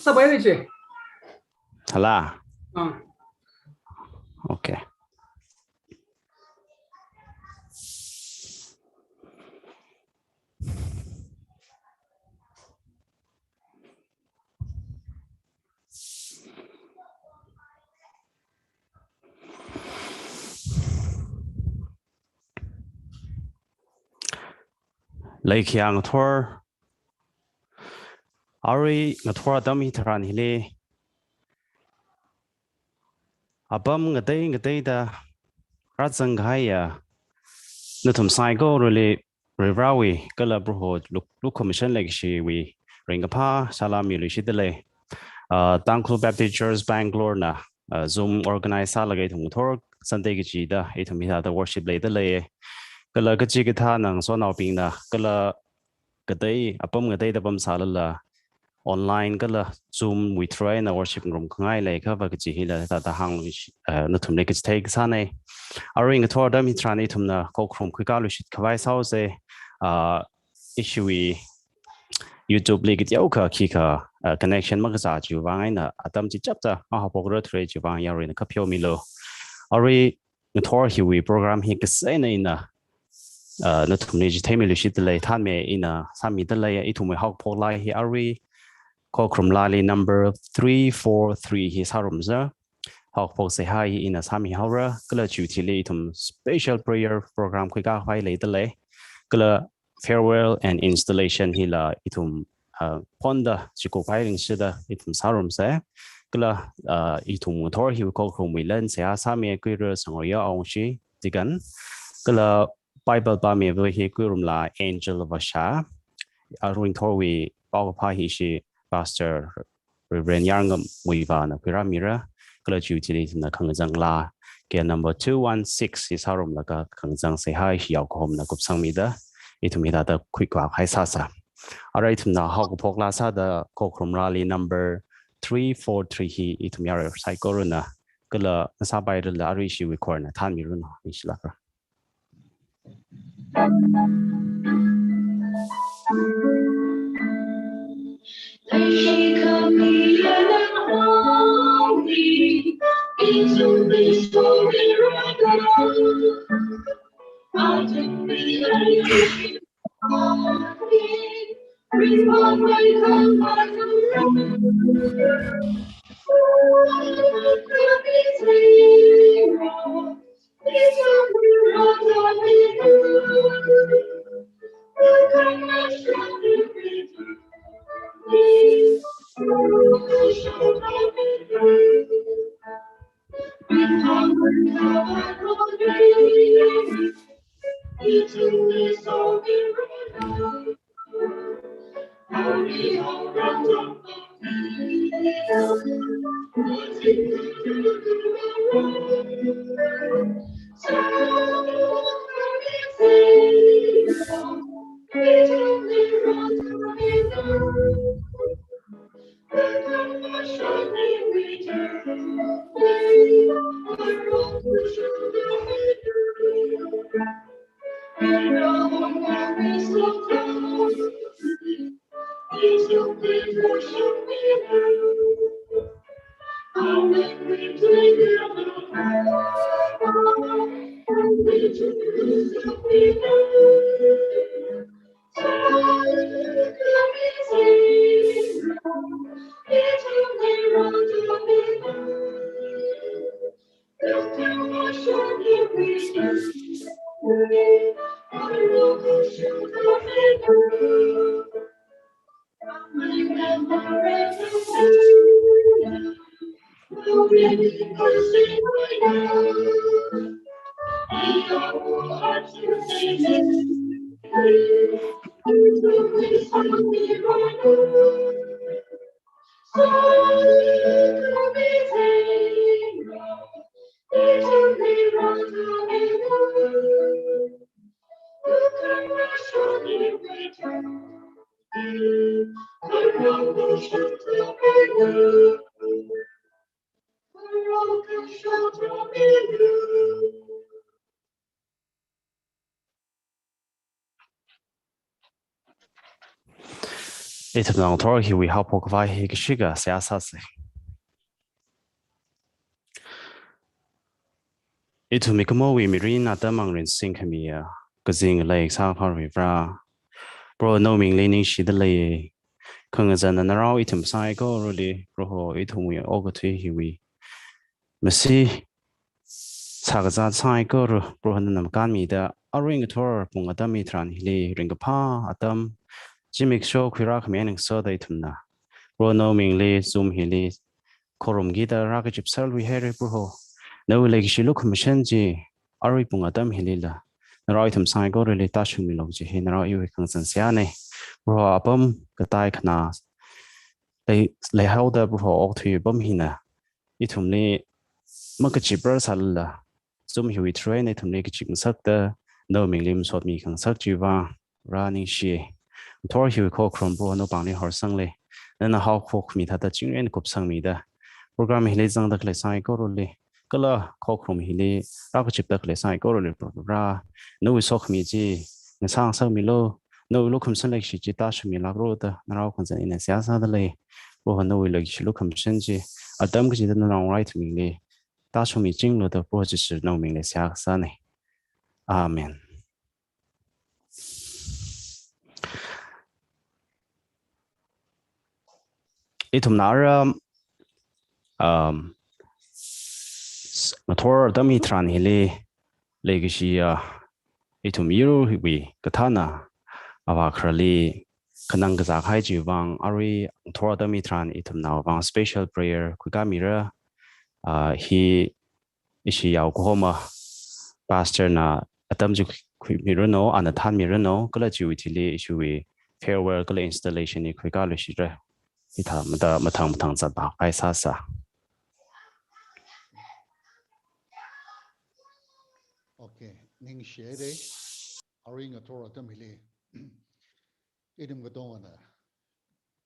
Sabay na siya. Hala. Okay. Lấy khiang thor ari ngathora dami tharan hile abam ngatei da ratsang ghaya nuthum sai go really rivrawi kala bro look commission like she we ringapa salami li shidele Thankful Baptist Church Bangalore na Zoom organize salagai thum thor Sunday gi chi da e thum hi da worship le da le kala ka chi gi tha nang so naw ping na kala kadai apam ngadai da bam salala online kala Zoom we try na worship room khangai le kha ba chi hi la ta hang na thum le ki take sa ne aring thor da mi trani thum na ko khrum khu ka lu shit khwai sau se issue YouTube le ki yau kha ki kha connection ma ka chu wang ai na atam chi chap ta ha pok ro thre chu wang ya rin ka phyo mi lo ari thor hi we program hi ka se na ina na thum ne ji themi lu shit le than me ina sami da le I thum me hok pok lai hi ari ko khrum lali number 343 hi sarum za hok pok se hai ina sami haura kala chu thi le thum special prayer program khu ka hai le da le kala farewell and installation hi la itum ponda chiko firing sida itum sarum se kala itum thor hi ko khum wilen se asami ku ro sangoya ongshi digan kala bible ba me we hi ku rum la angel of asha arwing thor we paw pa hi shi pastor reverend yangam we va na piramira kala chu ti na khangjang la ke number 216 is harum la ka khangjang se hai hi yaw khom na kup sang mi da itum ida da quick walk hai sasa alright na hog pok la sa da kokrum rally number 343 hi itum yar cycle na kala sa bai da la ri shi record na than mi run ni shla ka It long Tor he we help provide he shiga siasase. It to make more we mirina damang rin sink me gazing lake sa parivra. Bro no ming leaning she the lay. Kungas and around item cycle really bro it whom we over to he we. Messi Sagaza cycle bro nam kan me the a ring tour pungatami tran hili ring a pa atam. Jimmy show quirak meaning so they tumna. Bro no ming lee zoom hili. Korum gita raga chip sal we heri bro. No like she look machenji. Ari pungatam hilila. Nara item sign go really touch me log ji nara you can sensiane. Bro abum katai kana. They held up bro all to you bum hina. Itum ni makachipper salala. Zoom he we train it to make chicken suck the no ming lim sort me can suck you running she. Tor he call crom bro no bang her sangly. Then a how cook me that the junior cup sang me the program he lays on the clay sign go really. Gala call crom he lay rocket chip the clay sign go really bra. No we sock me g. The song sang me low. No look him like she dash me la road. Now comes in a siasa the lay. Bro no we like she look him shenji. A dumb she didn't know right me lay. 大出米进入的波只是农民的下山呢。阿门。一同拿着，那托尔德米特尼里，那个是一同米鲁维个他呢，阿瓦克里。可能个在海就往阿瑞托尔德米特尼一同拿往 special prayer 库加米热he 一些要过嘛 pastor 那atam就库米热诺，安那他米热诺，个了就一里一些为 farewell 个了 installation 你库加了是热，一他们的么子吧，该啥啥。Okay, ning shede aring atora tamili idum gadona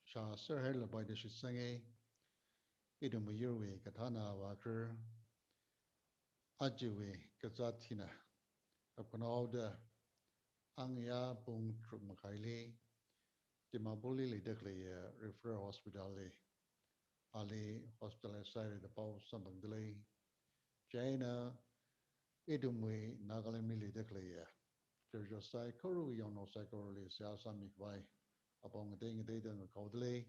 sha sir hel by the shisange idum yurwe katana waker ajiwe kazatina apanauda angya pung truk makaili timabuli le dekle refer hospital le ali hospital side the pau sambang dele jaina idum we nagaland mili dekle Terjo sai koru yono sai koru le sia sami kwai apong ding de deng ko dele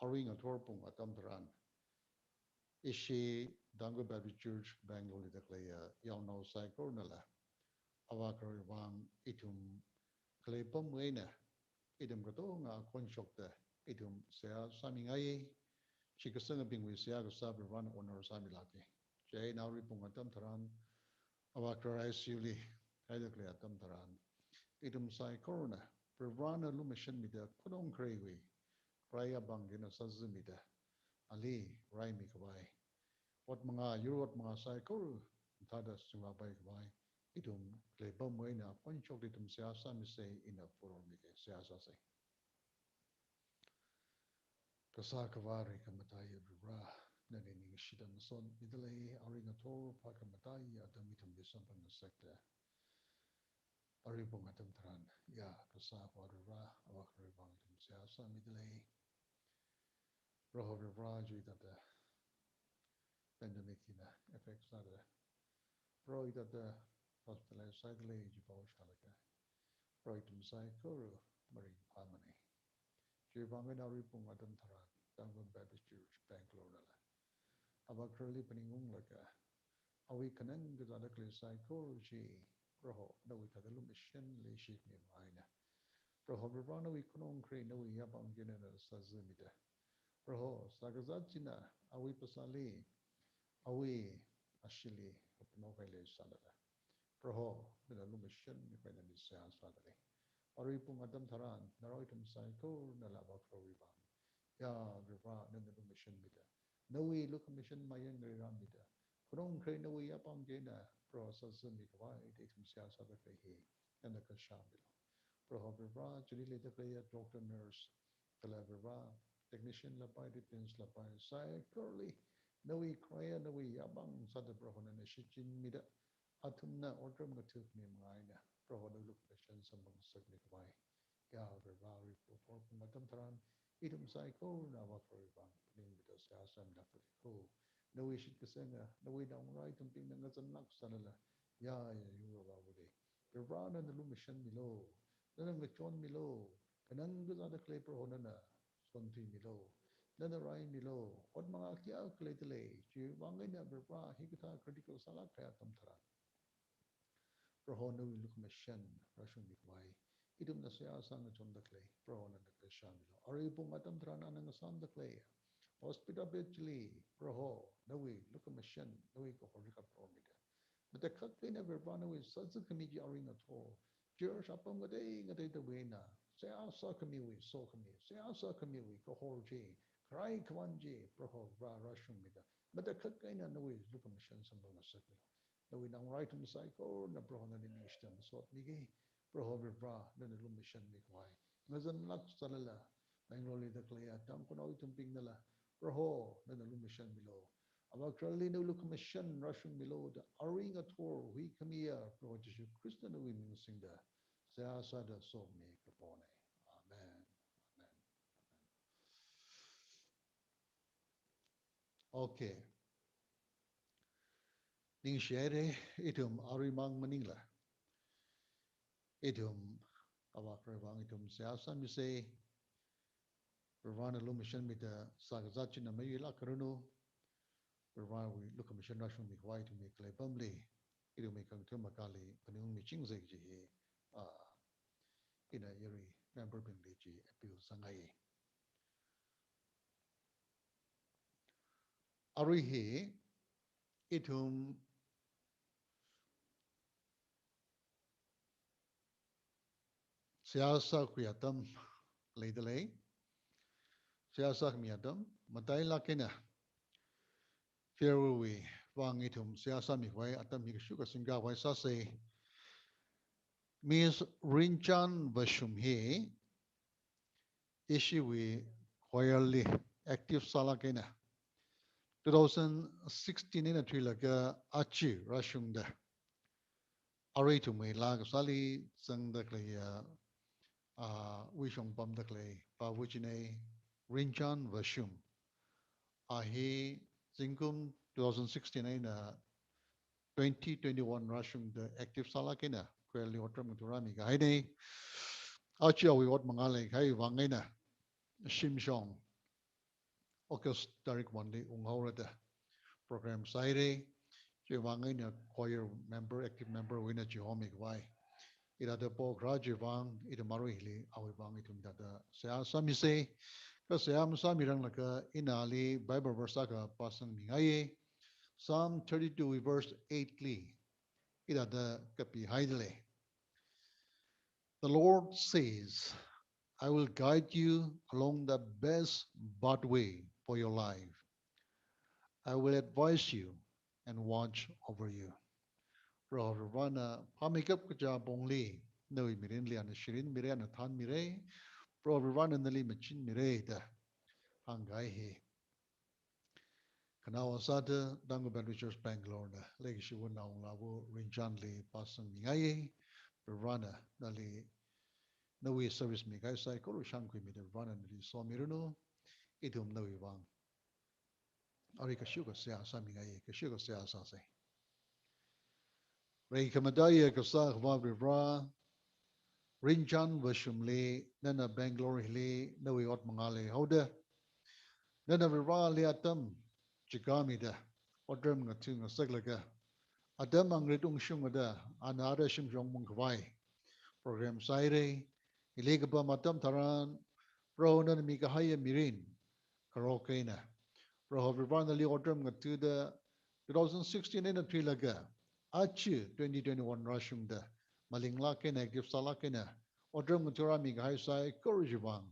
aring a torpung atam dran ishi dango baby church bangalore de kle yono sai koru nala awa koru wang itum kle pom wena idum ko to nga kon shok de itum sia sami ngai chikasanga bing we sia ko sabi ran honor sami lake jay now ripung atam dran awa koru ai siuli ai de kle atam dran idum sai corona prana lumission mida kunong krewi raya bangina sazumida ali rai mi kwai wat mga yurot mga sai kor tada sunga bai kwai idum kleba moina ponchok ditum siasa mi sei ina forum mi siasa sei kasa kavari kamatai bra nani ning shidan son midalei aringa tor pakamatai adamitum disampang sekta Aribong atam taran ya kasa wadura awak ribang tum siasa midlei roho ribra ju ita pandemic ina effects ada pro ita hospital side le ju pau shalaka pro itum sai kuru maring pamani ju bangen aribong atam taran tangon baptist church bangalore la awak rili peningung laka awi kanan gazada kle sai kuru ji roho nawi tadalum ishen le shik ni maina Rohobrana we kunong kre no we yabang genera sazumida. Roho sagazachina awi pasali awi ashili upnokale salada. Roho mina lumishan ni pwede ni siya sadali. Ari pong adam taran naroitum saiko na laba krowibang. Ya riva nanda lumishan mida. No we look mission mayan riram mida. Kunong kre no we yabang gena pro sazumikwa itum siya sadali. Nanda kashamila. Prohabra, Julie Declare, Doctor Nurse, Calabra, Technician Lapai, Depends Lapai, Sai, Curly, Noe Craya, Noe Yabang, Sada Brohon and Shichin Mida, Atumna, or Dramatuk Nimina, Prohoda Location, Samang Sagnikwai, ya berba for matam taran itum sai ko na wa for bang ning bita sia sam da ko no we should kesenga no we dong right tum ping nga zan nak sanala ya ya yu ba bu de berba na lu mission milo na nga chon milo kanang ga da clay pro na na son ti milo na na rai milo od mga kya clay tele chi wangai na berba hi ka critical sala kaya tam taran prohono look mission rashun bikwai idum na siya sang chon da clay prohono na ka shamilo ari pung atam trana na sam da clay hospital bitli proho nawi look mission nawi ko horika promida but the kak na verbana wi sadzu kamiji ari na to jer shapam ga dei da we na siya sa kami wi so kami siya sa kami wi ko horji krai kwanji proho ra rashun mida but the kak na nawi look mission sam na saklo na we nang right on cycle na bro na ni ishtam so migi bro hover bra na lu mission mi kwai ngazan lak salala bangalore da klaya tam ko noi tum ping nala bro ho na lu mission milo aba krali na lu mission russian milo da aring a tour we come here bro jesu christ na we min sing da sa sa da so me kapone amen amen okay ning shere itum arimang maningla itum awak rebang itum siasa mi say Pervana lo mission mit the sagazat na mai la karuno pervana we look mission nation mi white mi clay pamli ido mi kang thema kali panung mi ching zai ji a ina yeri member ping li ji appeal sangai ari he itum siasa kuyatam leidalai siasa miyatam matai la kena fairway wang itum siasa mi wai atam mi shuka singa wai sa say Miss Rinchan Bashum he issue we quietly active sala kena 2016 in a trilaga achi rashung da ari to me lag sali sang da kle we shong pam da kle pa wujine Rinchan Bashum he zingkum 2016 in a 2021 rashung da active sala kena kweli otram turami ga haide achi awi wat mangale kai wangena shimshong August tarik wandi ungaurada program saire che wangai na choir member active member wina chi homik wai ida de po graje wang ida maru hili awi wang itum da sa sami se ka sa am sami rang laka inali bible verse ka pasang mingaye Psalm 32 verse 8 li ida da kapi haidle the Lord says I will guide you along the best pathway for your life. I will advise you and watch over you. Rohana pamikap kaja bongli noi mirin lian shirin miran than mire Rohana nali machin mire da hangai he kana wasada dango bandwich Bangalore da legi shi wona lawo rinjan li pasan mingai Rohana nali nawi service mi kai sai ko shang kui mi de Rohana nali so miruno idum nawi wang ari ka shuka sia sa mingai ka shuka sia sa sai Ray kamadaya ka sa khwa bra Rinjan Vashumli, Nana Bangalore Hili, Nawi Ot Mangale Hoda, Nana Virali Atam, Chikamida, Odram Natunga Seglaga, Adam Angritung Shungada, Anada Shimjong Mungkwai, Program Saire, Iligaba Matam Taran, Ronan Mikahaya Mirin, Karokena, Roho Vivanali Odram Natuda, 2016 in a Trilaga, Achi 2021 Rashumda, Malingla Kena, Gipsala Kena, Odram Muturami Gaisai, Korujivang,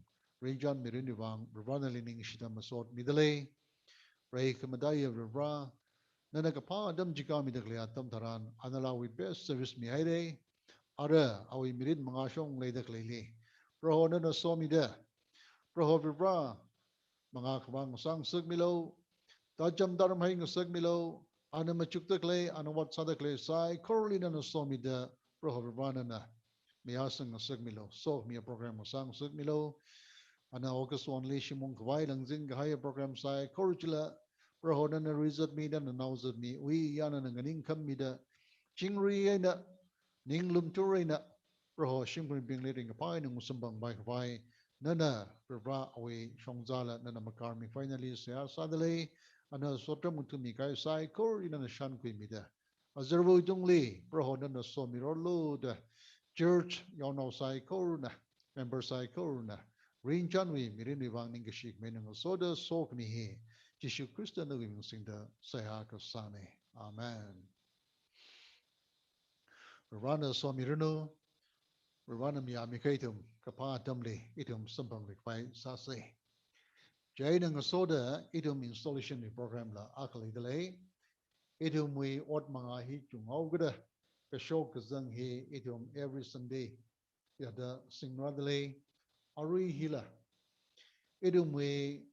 Rajan Mirinivang, Ravana Lining Shita Masot Midale, Ray Kamadaya Ravra, Nanakapa, Adam Jikami de Gliatam Taran, Anala with best service Mihaide, Ada, Awi Mirin Mangashong Leda Klele, Proho Nana Somida, Proho Vibra, Mangakabang Sang Sugmilo, Tajam Daram Hang Sugmilo, Ana Machukta Clay, Ana Wat Sada Clay Sai, Corlina Somida, Proho Vibranana. mia sang sek milo so mia program sang sek milo ana August only shimong kwai lang jing hai program sai curricula prohodan na result mi dan na uzat mi we yana na nganing kam mi da chingri na ning lum turai na proho shimpun bing le ring pai nung sambang bai kwai nana pra awi shongzala nana makar mi finally sa sadale ana sotra mutu mi kai sai kor ina na shan kui mi da azerbo jungli proho nana so mi ro lo da church yaw no sai kor na member sai kor na rin chan wi mi rin wi wang ning shik me nang so da sok mi he Jishu Krista na wi ming sing da sai ha ka sane amen rana so mi reno rana mi ami kaitum kapa tamli itum sampang wi kwai sa se jai nang so da itum installation ni program la akali dale itum wi ot manga hi chung au gada ka show ka zang hi itum every Sunday ya da sing radale ari hila itum wi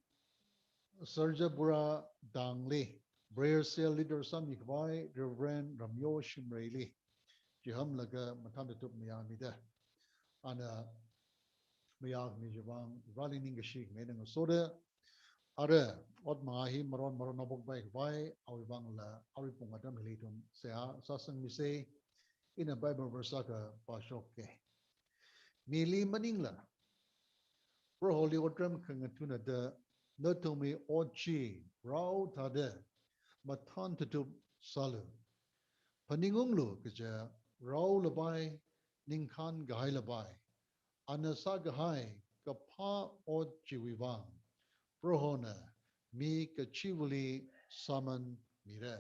Sarja Bura Dangli, Brayer Cell Leader Sam Yikbai, Reverend Ramyo Shimreili, Jiham Laga Matanda Tup Miyamida, Ana Miyak Mijabang, Rally Ningashik, Medang Soda, Ada, Ot Mahi, Maron Maronabok Bai Vai, Awibang La, Awipung Adam Hilitum, Sea, Sasang Mise, in a Bible Versaka, Pashoke. Mili Maningla, Pro Holy Otram Kangatuna de Notumi Ochi, Rao Tade, Matan Tutup Salu. Paningunglu Kaja, Rao Labai, Ninkan Gahai Labai, Anasa Gahai, Kapa Ochi Wivang, Prohona, Mi Kachivuli Saman Mire.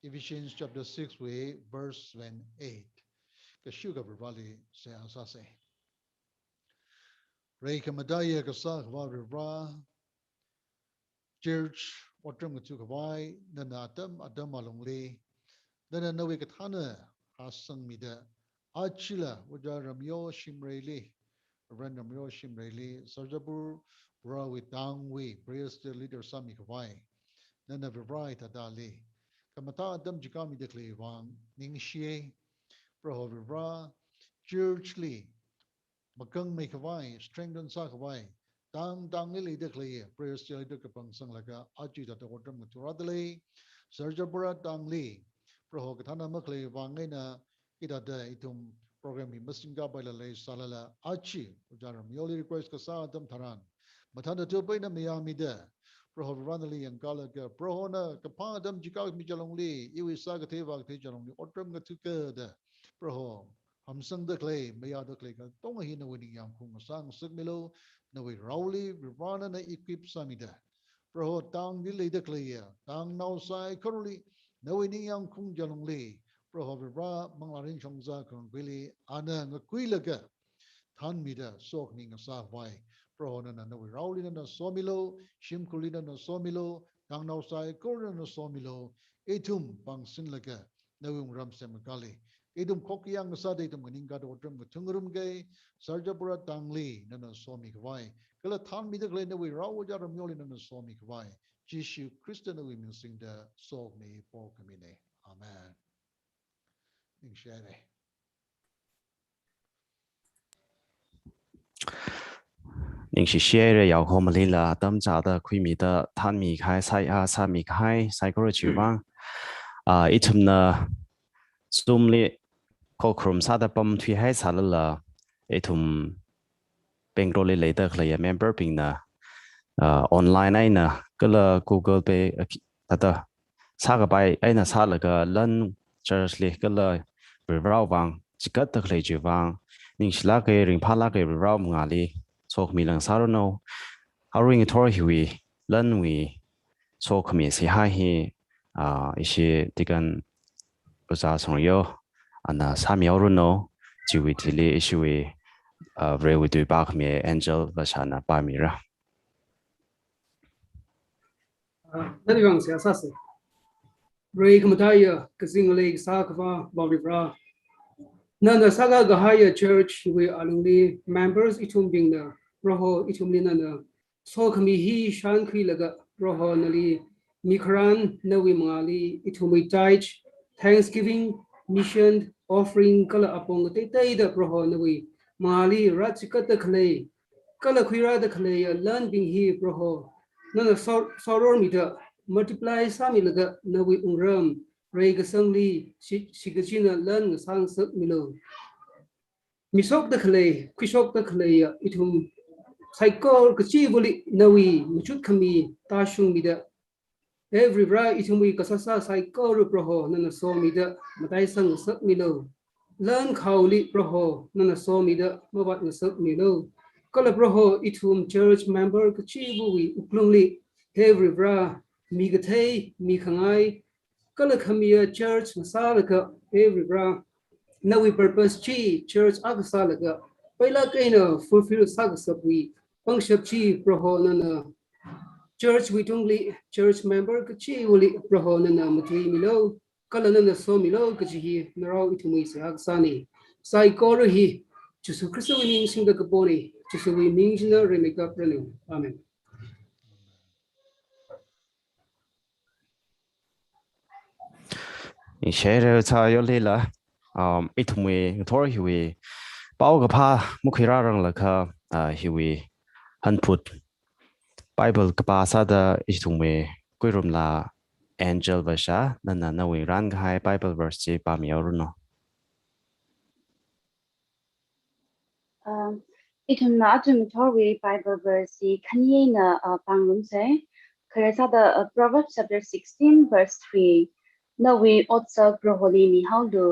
Ephesians chapter 6, verse 8. Kashuga Brali Se Asase. Ray Kamadaya Kasak Vavra Church Otram Tukawai, Nanatam Adam Alungli, Nana Novi Katana Hasang Mida, Achila Uja Ramyo Shimreili, Reverend Ramyo Shimreili, Sarjabur Rawi Tangwi, Praise the leader Sami Kawai, Nana Vivrai Tadali, Kamata Adam Jikami Dekli Wang, Ningshie, Praho Vivra, Churchly, Makang Makawai, Strengthen Sakawai, Tang Lily Declay, Prayers to Kapang Sang Laka, Aji that the water Maturadale, Sarjabura Tang Lee, Prohokatana Makle, Wangena, Ida de Itum, program in Messinga by Lay Salala, Achi, Ujaram, Yoli request Kasa Dam Taran, Matana Tubina Miami de, Prohovanali and Galaga, Prohona, Kapadam Jikak Mijalongli, Iwi Sagateva Tijalongli, Otram Gatuka de, Proho. Hamsang the clay, Maya the clay, Tonga Hina winning Yam Kung Sang Sigmilo, Nawi Rowley, Rivana equip Samida. Pro Tang Lily the clay, Tang now sai currently, no winning Yam Kung Jalongli, Pro Vivra, Mangarin Chongza Kung Billy, Anna Naquilaga, Tan Mida, Sokning a Savai, Pro Nana Nawi Rowley and a Somilo, Shim Kulina and a Somilo, Tang now sai Korean and a Somilo, Etum Bang Sinlaga, Nawim Ram Semakali. Idum Kokiang Saditum Ninga Otram Tungurum Gay, Sarjapura Tangli, Nana Somi Kwai, Kalatan Midaglen, we Rawaja Mulin and Somi Kwai, Jishu Christian women sing the Soul Me for Kamine. Amen. Inshare. Ning shi share yao ho ma li la tam cha da khui mi da than mi khai sai a sa mi khai sai ko chi wang itum na zoom li ko krum sa da pam thui hai sa la itum peng ro le le da khla ya member ping na online ai na ka la Google Pay ta da sa ga bai ai na sa la ga lan church li ka la ri rao wang chi ka ta khle chi wang ning shi la ke ring pha la ke ri rao nga li so mi lang sa ro no how ring thor hui lan wi so khmi si ha hi ishi tigan uza song yo ana sa mi ro no ji wi ti li ishi wi re wi du ba khmi angel va sha na pa mi ra Nadi bang saya sase. Ray Kamataya Kazing Lake Sakava Bobibra. Nanda Saga Gahaya Church, we are only members, itum being the Roho itum Linana. So kami he Shankri Laga Roho Nali Mikran Nawi Mali itum we Thanksgiving mission offering kala apong tay da proho nawi mali rachikata khlei kala khuira da khlei learn bing hi proho nana soror mita multiply samilaga nawi ungram rei ga sangli sigachina learn sang sak milo misok da khlei khisok da khlei ithum cycle kachi buli nawi muchut khami ta shung mida every bra itumi kasasa cycle proho nana so mida matai sang sak milo learn khawli proho nana so mida mabat na sak milo kala proho itum church member kachi bui uklungli every bra mi gathei mi khangai kala khamia church masalaka every bra nawi purpose chi church agasalaga paila kaina fulfill sagasabwi pangshap chi proho nana church witungli church member kachi wuli proho nana matui milo kala nana so milo kachi hi narau itumi sagsani sai koro hi chusu kristo wi ning singa kaponi chusu wi ning sina remeka pranu amen in share cha yo le la itumwe thor hiwi pau ga pha mukhira rang la kha hiwi han put bible ka pa sa da itumwe kuirum la angel vasha nana na wi ran ga hai bible verse chi pa mi ru no itum na atum thorwi Bible verse khanye na panglum se kharasa the Proverbs chapter 16 verse 3 na we otsa proholi ni haudu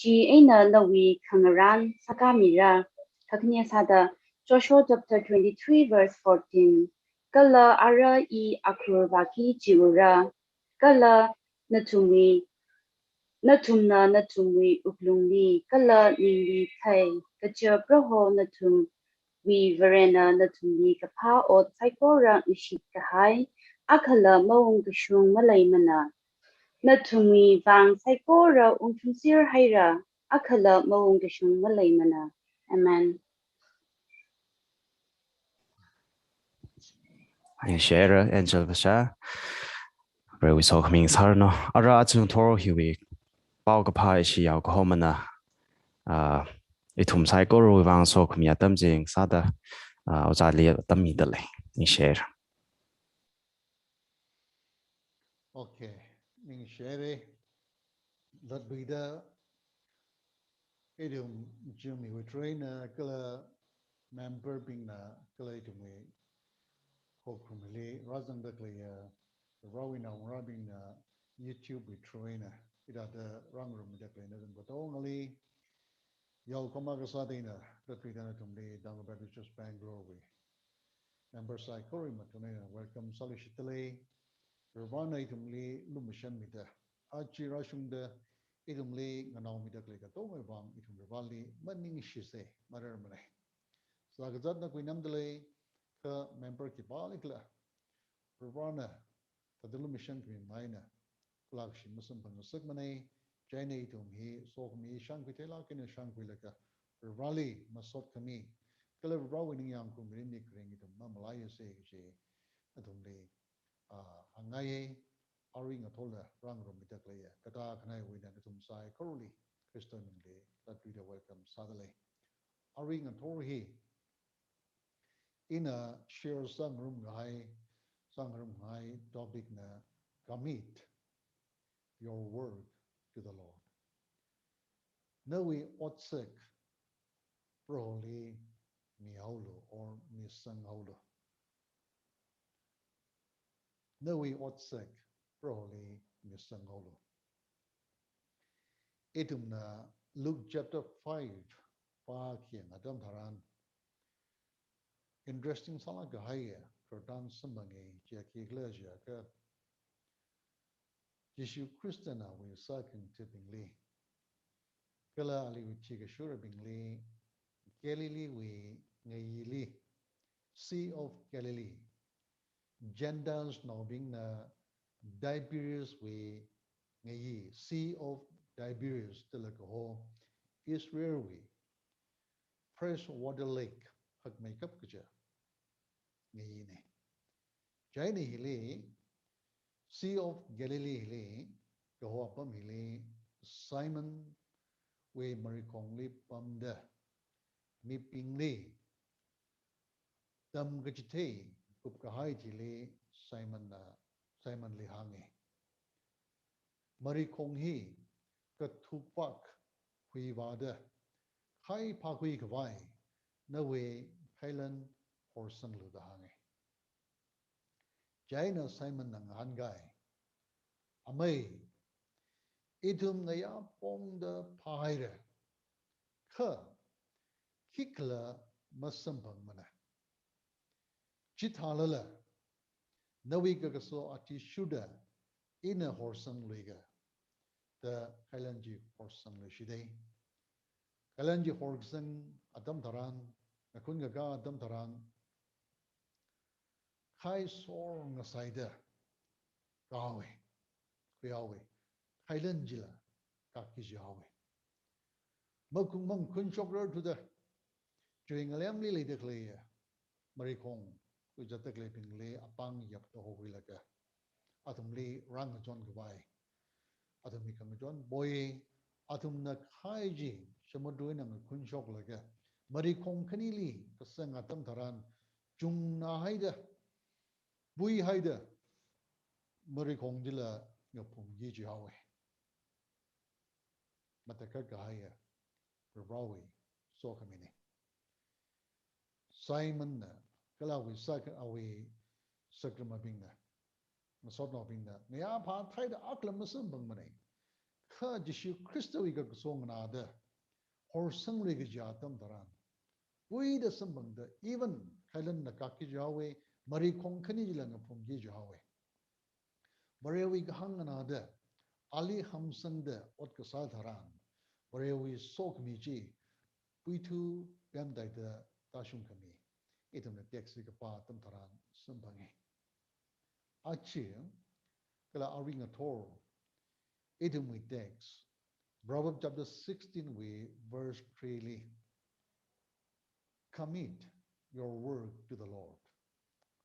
chi aina na we khangaran sakamira khaknya sada Joshua chapter 23 verse 14 kala ara I akur baki jiura kala natumi natumwi uklungli kala ningli thai kacha proho natum we verena natumli kapha o tsaikora nishit kahai akhala mawung kishung malay mana natumi vang tsaikora ungtumsir haira akhala mawung kishung malay mana amen in share angel vasha re we so coming sar no ara chung thor hiwi pau ga pha shi yaw ko mana itum sai ko ru wang so khmia tam jing sa da za li tam mi da le in share Okay, ning share that be the idiom Jimmy we train kala member being na kala idiom we hokumili razan da kala rawin na rabin YouTube we train ida the rang room da kala na but only yaw kama ga sa dina that we dana tumli dang ba just Bangalore we member sai kori matune welcome salishitale Ravana itumli lumishan mita achi rashunda itumli nganaw mita klika to may bang itum rivali maning shise marar mane sagazat na kuinamdale ka member ki balikla Ravana tadalu mission ki maina klakshi musam panusuk mane jaina itum hi sok mi shankitela kene shankilaka rivali masot kami kala rawini yang kumrini kring itum mamalaya se atumli hangai aring athola rang rom bitak leya kata khnai wina tum sai koruli Christian le that we welcome sadale aring athor hi in a share sang room hai topic na commit your work to the Lord no we otsek probably mi haulo or mi sang haulo no we otsek probably mi sang haulo itum na Luke chapter 5 pa kian adam tharan interesting sala ga haya kerdan sembangi chia ki gleja ka Jesu Christana we sakin tippingly kala ali we chi ga shura bingli Galilee we ngayili Sea of Galilee Gentiles now being na Tiberias we ngayi Sea of Tiberias tilakaho Israel we freshwater lake hak makeup kaja ngayi ne jai ne hili Sea of Galilee hili kaho apam hili Simon we marikong li pamde mi ping li tam gachite kup kahai thi li Simon li hangi marikong hi kathupak hui wade khai pa hui kwai na we Thailand horsang lu da hangi Jaina Simon nang hangai amai idum na ya pong da paire kha kikla masampang mana chithalala nawi ka so ati shuda ina horsang luiga the Kailanji horsang lu shidai Kailanji horsang adam taran nakun ga adam taran khai sor nga saida kawe kuyawe Kailanji la kakiji hawe makung mang kun chokler to the during alam li de kle marikong ku jatak le ping le apang yap to ho laka atum li rang jon gwai atum mi kang jon boy atum na khai ji samudoi nang kun chok laka marikong khani li kasang atam tharan chung na haida bui haida marikong dila ngapum ji ji hawe mataka ka haya rawi so kamini Simon na kala we sakrama bingna masot no bingna nya pa thai da aklam masum bang mane kha jishu Christo wi ga song na da hor sang le ga jatam daran wi da sam bang da even Thailand na ka ki jawe mari khong khani ji lang phum ji jawe mari wi ga hang na da ali ham sang da ot ka sa dharan mari wi sok mi ji pui thu gam dai da ta shung kami itum na teksi ka pa tam taran sambangi achi kala aring a tor itum we text Proverbs chapter 16 we verse 3 li commit your work to the Lord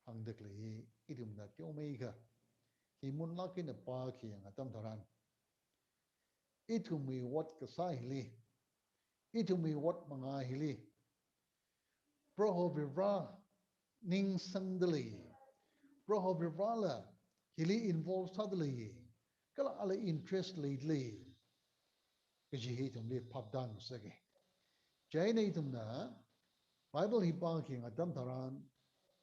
hang dekli itum na tyo mei ka hi mun la kin pa ki ang tam taran itum we what ka sa hili itum we what manga hili Prohovivra ning sandali Prohovivra hili involves sadali kala ala interest lately kaji hitum li papdang sage jaina hitum na Bible hi parking adam taran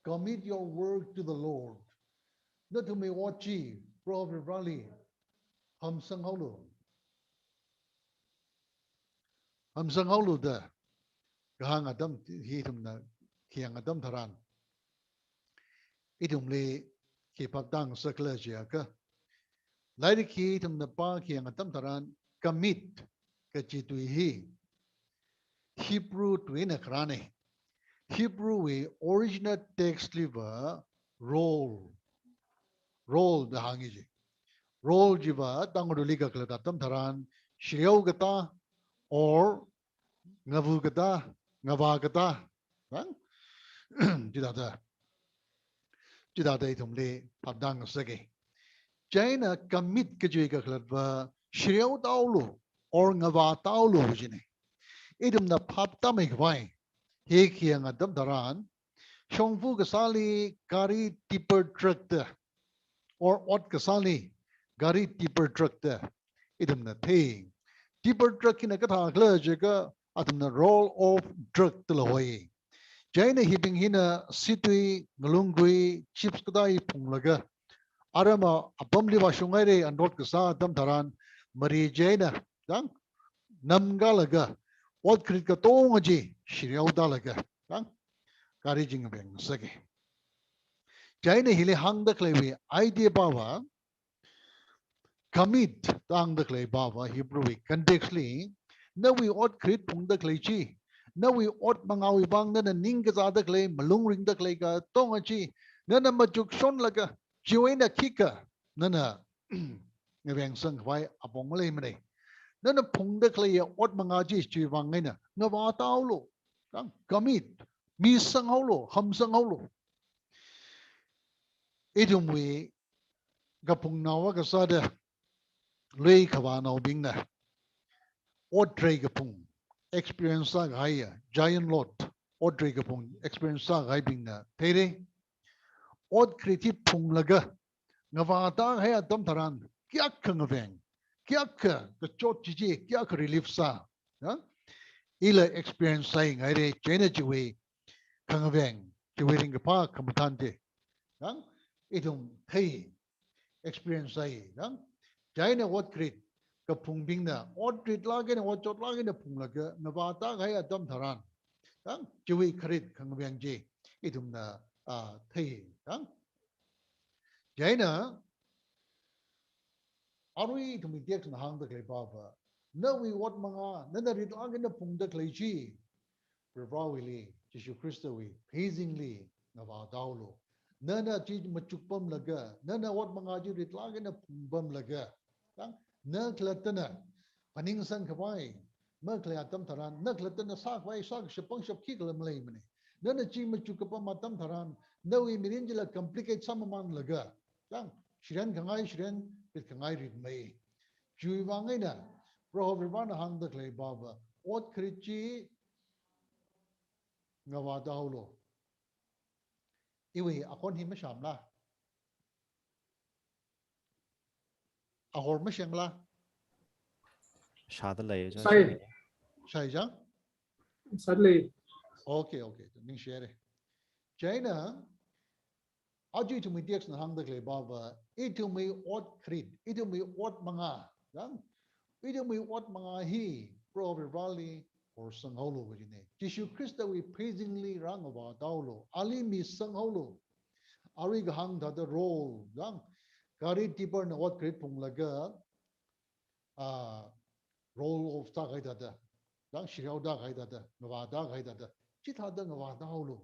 commit your work to the Lord not to me watchi Prohovivra li ham sang haulu da gahang adam hitum na kiang adam taran itum le ki papdang sakla ka lai ki itum na pa kiang adam taran commit ka chitu hi Hebrew twin akrane Hebrew we original text liver roll the hangi ji roll jiva tanguduli ka kla tam taran shriau gata or ngavu gata ngava gata jidada itum le papdang sage China commit ke jwe ka khlaba shriau taulu or ngava taulu jine itum na phapta me gwai he khiang adam daran shongfu ka sali gari tipper truck da or ot ka sali gari tipper truck da itum na thing tipper truck in ka tha kla je ka atum na roll of truck tla hoi China hiping hina situi ngalungui chips kadai punglaga arama apamli wa shungaire andot ka sa dam dharan mari China dang namgalaga wat krit ka tong ji shiriau dalaga dang kari jing beng sage China hile hang da klewi idea bawa commit tang da klei bawa Hebrew contextly na we ot krit pung da klei chi na we ot mangawi bang na ning ka za da klei malung ring da klei ka tong chi na majuk son laga jiwena kika nana ngabeng sang vai apong malay mane nana pung da klei ot mangaji chi wang ngai na ngawa taulo tang commit mi sang haulo ham sang haulo idum we gapung nawa ka sada lei khawa naw bing na Otre Gapung, experience sa gaya, giant lot, Otre Gapung, experience sa gaya bing na, Tere, Od Kriti Pung Laga, Navata Haya Dom Taran, Kiak Kangaveng, Kiak the Chot Gigi, Kiak relief sa, Ila experience saying, Ire, Jenajiwe, Kangaveng, Kiwing Pa, Kamatante, Itum Hey, experience say, China what create Kapung Bing na, what treat lagin and what chot lagin the Punglaga, Navata Haya Dom Taran, Jiwi Krit Kangaveng J, Itum na Hey, China. Are we to meet the hang the clay baba? No, we what manga, none it long in the pung the clay chi. Pravili, Jishu Christowi, pleasingly, Nava Daulo. Nana chij machupum laga, nana what mangaji it long in the pumbum laga. Nurk latana, Paning San Kawai, Merkley Atam Taran, Nurk latana sak way sak shapung shap kiklam lamini. Nana chi machukapam atam taran, no immediately complicate some among laga. Shiren Kangai Shiren, it Kangai read me. Juivangina, Prohibana hang the clay baba. What krichi Navadaulo? Iwi, upon him shamla. A hormashangla, Shada lay cho Sai, Shaija? sadly, Okay, Ning share. China, Aji to me dex and hang the clay baba, it to me what creed, it to me what manga, it to me what manga he, probably or Sang Holo, Virginia. Jishu Christa we praisingly rang about Daulo, Ali mi Sang Holo, Arig hang the roll, Gari tipper and what creed punglaga, roll of Tagaida, Shirauda Gaida, Nevada Gaida, Chitada Nevada Holo.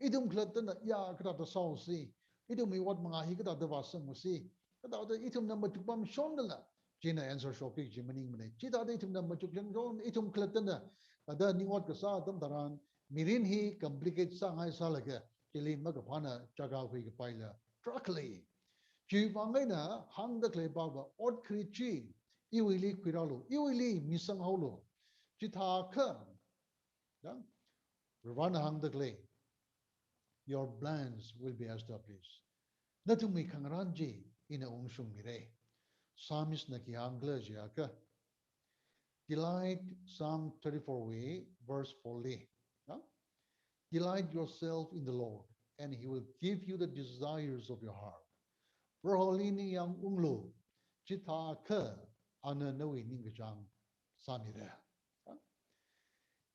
Idum Claton, Ya Grata Soul see. Idum me what Mangahi got the Vasam see. But the itum number to Pam Shondala. Gina answer shocking Jiminy. Chita itum number to Glengon, itum Clatana. But then you what Gasa Daran, Mirin he complicate Sanghai Salaga, Chili Magapana, Chagawi Pila, Truckly. Jivangina hung the clay baba, odd creature, Iwili Quiralo, Iwili Misang Holo. Chita Kerm. Ravana hung the clay. Your plans will be established. Natumi Kangaranji in a Ungshung Mire. Psalmist Naki Angla Jiaka. Delight Psalm 34 way, verse 4. Delight yourself in the Lord, and he will give you the desires of your heart. Verholini yang unglo, Chita Ka, Anna Noe Ningajang, Samira.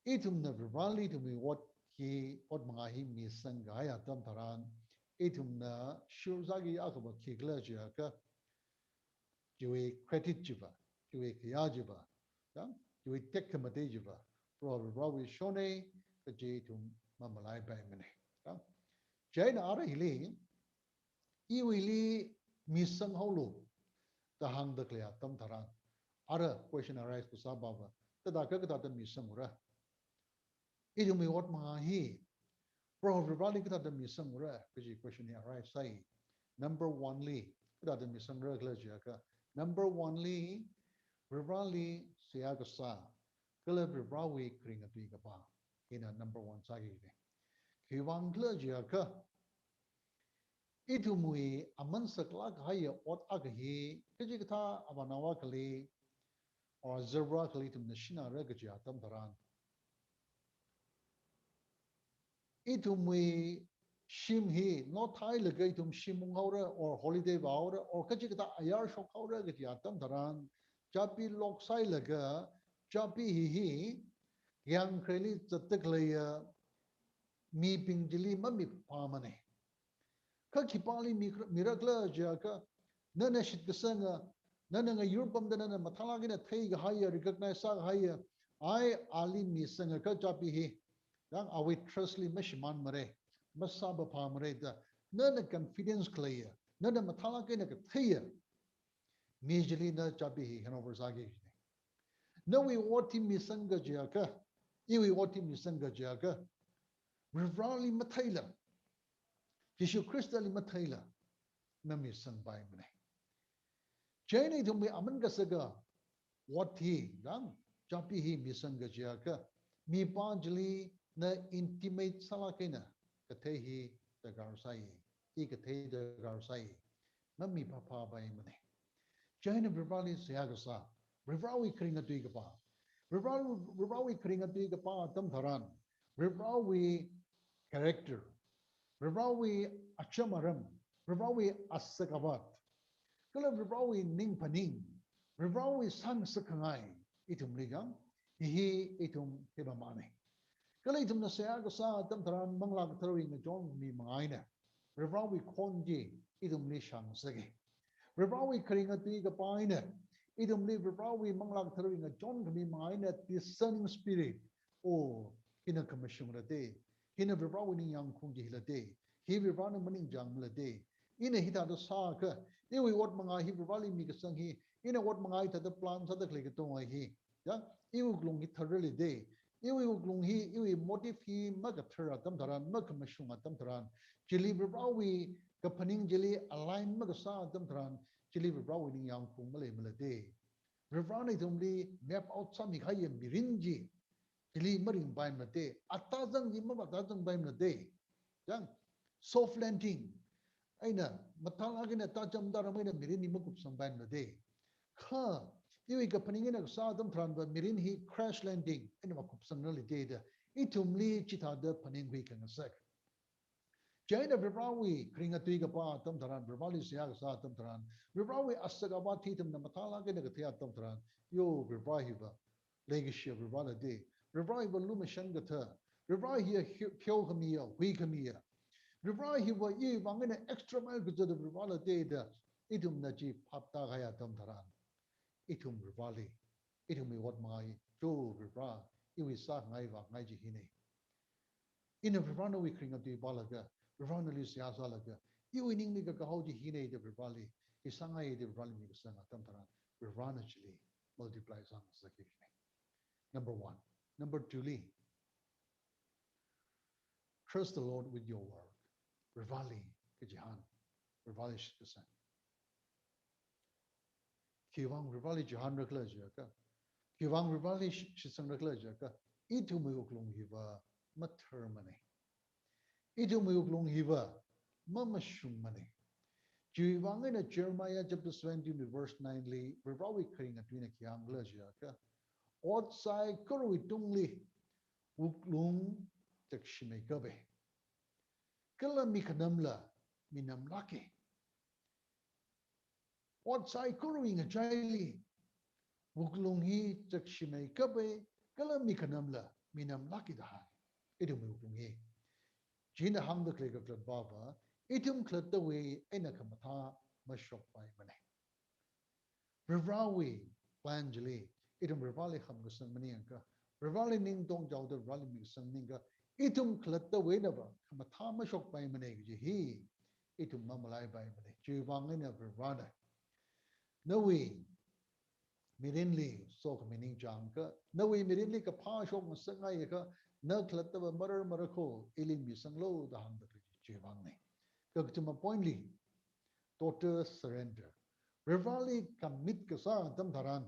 Itum never rally to me what mga mi sangaya tam taran itum na shuzagi akaba kigla jaka jiwe credit jiba jiwe kya jiba jiwe tekkamate jiba probably shone the jitum mamalai by mene jaina ara hili iwili mi sang holo the hang the clear tam taran ara question arise to sababa the dakaka mi sangura itum me what mga Probably kita ada misang mura, kasi question here, right? Say, number one li, kita ada misang mura kerja ka. Number one li, probably siya kasa, kalau probably kering ati ka pa, ina number one sa ini. Kiwang kerja ka, itu mui aman sekelak haya ot agahi, kasi kita abanawa kali, or zebra kali itu nashina kerja tam taran. Itu mui shim hi not high legatum shimung haura or holiday vaura or kajikata ayar shok haura getiatam taran chapi loksai lega chapi hi yang kreli tatak laya mi pingjili mami pamane kakipali miracle jaka nana shit kasanga nana nga yurpam da nana mathalagina thaiga haya recognize sa haya I ali mi sanga ka chapi hi yang awi trustly meshiman mare masaba pa mare da nana confidence clear nana mathala ke na thaya mijli na chapi hi hanover sagi no we wati misanga jaka iwi wati misanga jaka rivrali mathaila Yeshu Christali mathaila na misang bai mane Chene tumbi aman kasaga wati yang chapi hi mission ga ja ka mi panjli na intimate sala kaina ka the hi da gar sai I ka the da gar sai na mi papa bai mane China Brivali Siagasa Rivawi Kringa Duigapa Rivawi Kringa Duigapa Tam Tharan Rivawi character Rivawi Achamaram Rivawi Asakavat Kala Rivawi Ning Paning Rivawi Sang Sakangai Itum Ligam Ihi Itum Hibamane Kala Itum na Siagasa Tam Tharan Manglag Throwing a John Mi Maina Rivawi Konji Itum Nishang Sagi Rivawi Kringa Duigapa Ina Idum live Rivawi Manglag Throwing a John Kami Maina discerning spirit oh Hina Commission la day Hina Rivawi Yang Kunji la day He Rivana Maning Jang la day in a hita the Saka Iwi what Manga he Rivali Mikasang he in a what Manga the plans of the Cligaton he ya Iwu Glung he thoroughly day Iwi Glung he Iwi motive he Magatera Tamtaran Makamashuma Tamtaran Chili Rivawi Kapaning Jelly align Magasa Tamtaran Chili Rivawi Yang Kumale Melade Rivrani Tumli map out some Mikaya Mirinji Chili Marin by Mate Atazang Yimabatazang by Mate Young soft landing Aina Matalagina Tajam Daramina Mirini Mukup some by Mate Ka Iwi Kapaning in a Sadam Tran but Mirin he crash landing in a Makup some early data Itumli Chita the Paning week and a sec China Vibrawi, Kringa Tigapa, Tamtaran, Vivali Siagasa, Tamtaran, Vibrawi Asagabati, the Matala, Genegatia, Tamtaran, Yo, Vibrahiva, Legacy of Vivala Day, Vibrahiva Lumashangata, Vibrahia, Kyokamia, Wekamia, Vibrahiva, Eve, I'm going to extra mile to the Vivala Day, the Itum Naji, Paptagaya, Tamtaran, Itum Vivali, Itumi what my Joe Vibra, Iwi Sak Naiva, Naji Hine. In a Vivano, we Kringa Balaga. Rivana Lysiazalaga, you winning the Gahoji Hine de Rivali, Isanga de Rivali Migasanga Tamtaran, Rivana Chili multiplies on the Number one. Number two, trust the Lord with your work. Rivali Kajihan, Rivali Shikasan. Kiwang Rivali Jahan Raklajaka, Kiwang Rivali Shisang Raklajaka, Itumuklung Hiva Matermane. Itumuklung Hiva. Mama Shumani. Jiwang in Jeremiah chapter 20 verse 9 li, Rivawi Kring at Wina Kiang Lajaka. Outside Kurwi Tungli, Uklung Takshimekabe. Kala Mikanamla, Minam Laki. Outside Kurwing a Jaili, Uklungi Takshimekabe, Kala Mikanamla, Minam Laki the High. Idumuklungi. Jina Ham the Click of the Baba. Itum clut the way in a kamata mashop by mane. Rivrawi, Banjali, itum rivali hamgasan manianka, rivali ning dong jaw the rally mixan ninga, itum clut the way never, kamata mashop by mane, he, itum mamalai by mane, jivangin of rivrana. No way, mirinli, so meaning janka, no way mirinli kapa shop masangayaka, no clut the mother marako, ilim misanglo the hand the jivangni. To my pointly, total surrender. Rivali commit kasa tamtaran.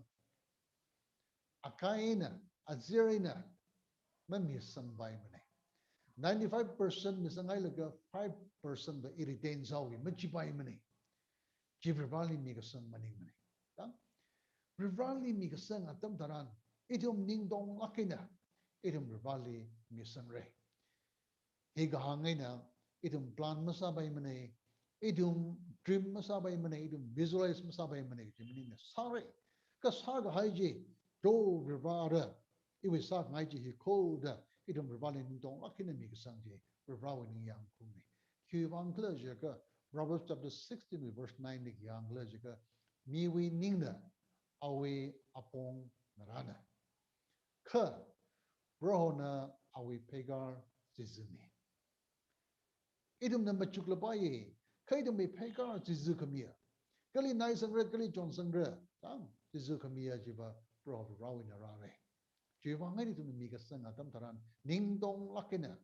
Akaina, azirina, mamisang by money. 95% misangai laga 5% the irritain zawi, machi by money. Rivali migasang money. Rivali migasang atamtaran. Itum ning dong lakina. Itum rivali misang re. Higahangina. Itum plan masabay mane, idum dream masabay mane, idum visualize masabay mane, jimini sorry. Kasaga haiji, do rivara, iwi sak haiji he called, idum rivali nidong akinami sanji, rivrawini yang kumi. Kiwang klajaka, Proverbs chapter 16 verse 9 yang klajaka, miwi ningna, awe apong narana. Ka, brohona awe pegar zizumi. Idum na machuklabaye, kaidum me peka jizukamia. Kali nai sangre, kali John sangre, jizukamia jiba, bro, rawin arare. Jiwangani to miga sang atam taran, ning dong lakina.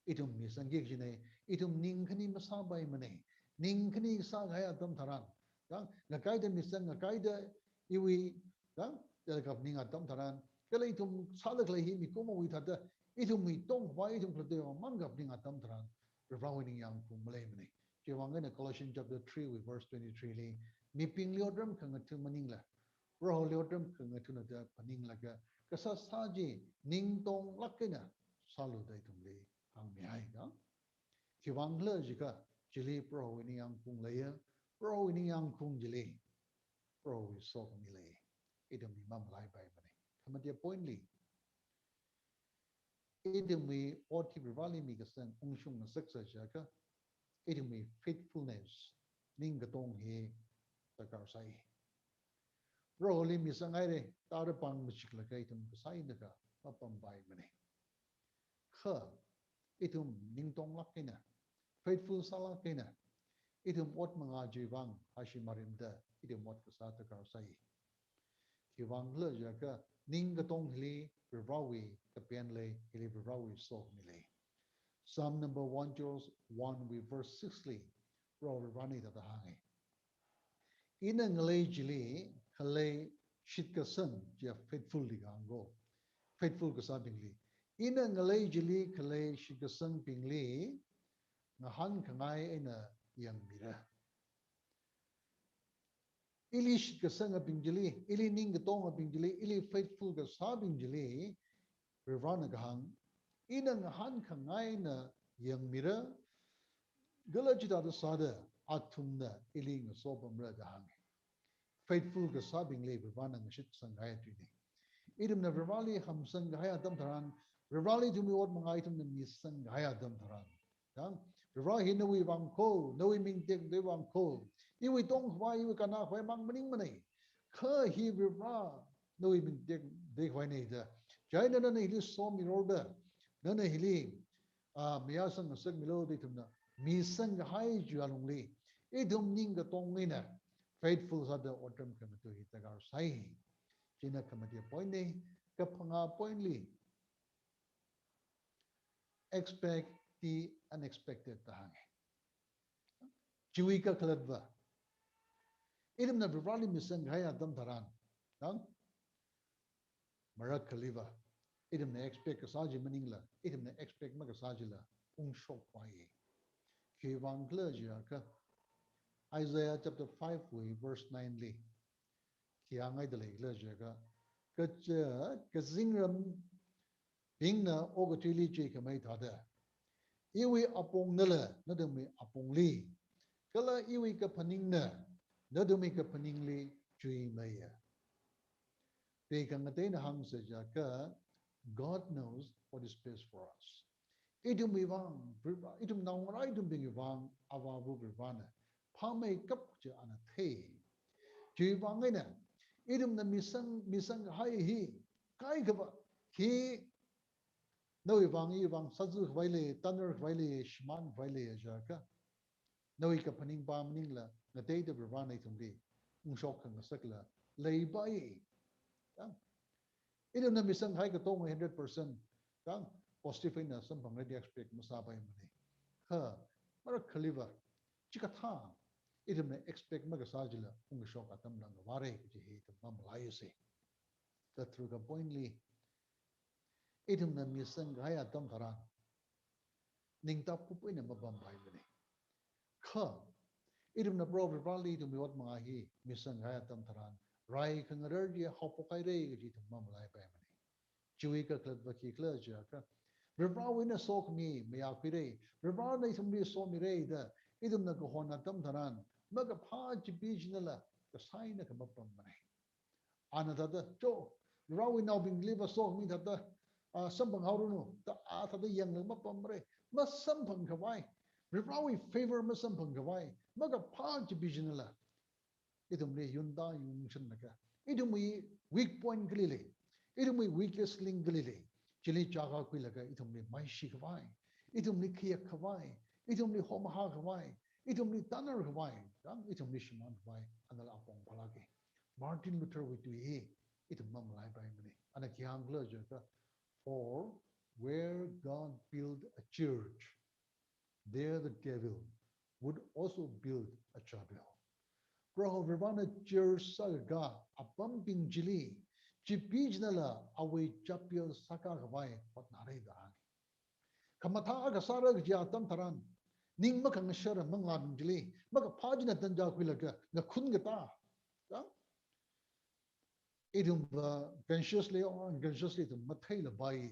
Itum misangikine, itum ningkani masabay mane, ningkani sagay atam taran. Nakaida misang, nakaida iwi, giờ gặp ninh ở tâm thằng cái lấy thùng sao được lấy hi mi cũng một thật ít thùng mi tông hóa ít thùng thật đều mang gặp ninh ở tâm thằng rồi vào ninh yang cũng lấy mình chỉ vang cái này Colossians chapter 3 with verse 23 li mi ping liu drum khang ngatu maning la rồi liu drum khang ngatu na da paning la cái sa sa ji ninh tông lắc cái nè sao lưu đây thùng li hàng mi hay đó chỉ vang lơ gì cả chỉ li pro ninh yang cũng lấy pro ninh yang cũng chỉ li pro we so mi lấy idem mi mam lai bai mane kama dia point li idem mi oti rivali mi ka san ungshung na saksa jaka idem mi faithfulness ning ka tong he ta ka sai ro li mi sangai re ta ra pang mi chikla ka idem ka sai na ka pa pam bai mane kha idem ning tong lak kina faithful sala kina idem ot manga jiwang hashimarim da idem ot ka sa ta ka sai ki wang le ja ka ning ka tong hli rawi ka pian le hli rawi so mi le Psalm number 1 with verse 6 li ro rani da hang in ang le jili khale shit ka san ja faithful li gang go faithful ka sa bing li in ang le jili khale shit ka san bing li na han khangai ena yang mira ili shit ka sang pingjili ili ning ka tong pingjili ili faithful ka sa pingjili rivana ka hang inang han khangai na yang mira galajita da sada atum na ili ng so pamra ka hang faithful ka sa pingjili rivana ng shit sang gaya tu ni idim na rivali ham sang gaya dam tharan rivali tu mi ot mangai tum na mi sang gaya dam tharan dang rivali na wi wang ko no wi ming tek de wang ko iwi tong hwa iwi kana hwa mang maning manai kha hi riva no i min de hwa nei da jai na na hi so mi ro da na na hi mia sang na sak mi lo de tum na mi sang hai ju alung li e dum ning ga tong nei na faithful sa da otam ka ma tu hi ta gar sai china ka ma de point nei ka phanga point li expect the unexpected ta hang chui ka khalat ilim na vibrali misang gaya dam dharan dang marak khaliva ilim na expect ka saji maningla ilim na expect ma ka saji la ung shok pai ke wang kla ja ka Isaiah chapter 5 verse 9 li ki angai de le la ja ka ka zingram bing na ogatili che ka mai thada iwi apong nala na de me apong li kala iwi ka paning na nadumi ka paningli chui maya pe kang atain hang sa ja ka God knows what is best for us idum wang idum nang rai dum bing wang awa bu bana pha mai kap ja ana the chui wang ngai na idum na misang hai hi kai ka ba hi noi wang sa zu vai le taner vai le shman vai le ja ka noi ka paning pa maning la na dei de bana tum di ung shok khang sakla lei bai dang idum na misang hai ka tong 100% dang positive na sam bang ready expect masa bai mani ha mar khaliva chikatha idum na expect ma ka sajila ung shok atam lang ware ji he tam mam lai se ka through ka pointly idum na misang hai atam tharan ning ta pu pu na mabam bai mani kha idum na bro bali to mi wat ma hi misang hai atam tharan rai khang rer dia hopokai re ji tam mam lai bai mani chui ka klat ba ki kla ja ka ribra wina sok mi me ya pire ribra nei sum mi so mi re da idum na ko hona tam tharan ma ka pha ji bi jina la ka sai na ka mapam mani ana da da cho ribra wina bing li ba sok mi da da sam bang hauru no da a tha da yang ma pam re ma sam bang ka wai ribra wi favor ma sam bang ka wai ma ka pha ji bi jina la idum le yun da yung shin na ka idum wi weak point gli le idum wi weakest link gli le chili chaga kui laga idum le mai shi kwai idum le khia kwai idum le hom ha kwai idum le tanar kwai dang idum le shiman kwai anal apong phalage Martin Luther wi tu he idum mam lai bai mane ana kyang glo ja ka for where God build a church there the devil would also build a chapel Bro, Ravana church saga a bumping jili chỉ biết là away chapel saka cái vai bắt nari đó kama tha cái sao cái gì atam tharan ning mà khang share mà ngam jili mà cái phá gì tan ja quy là cái khun cái ta đó idum consciously or unconsciously to mathai la bai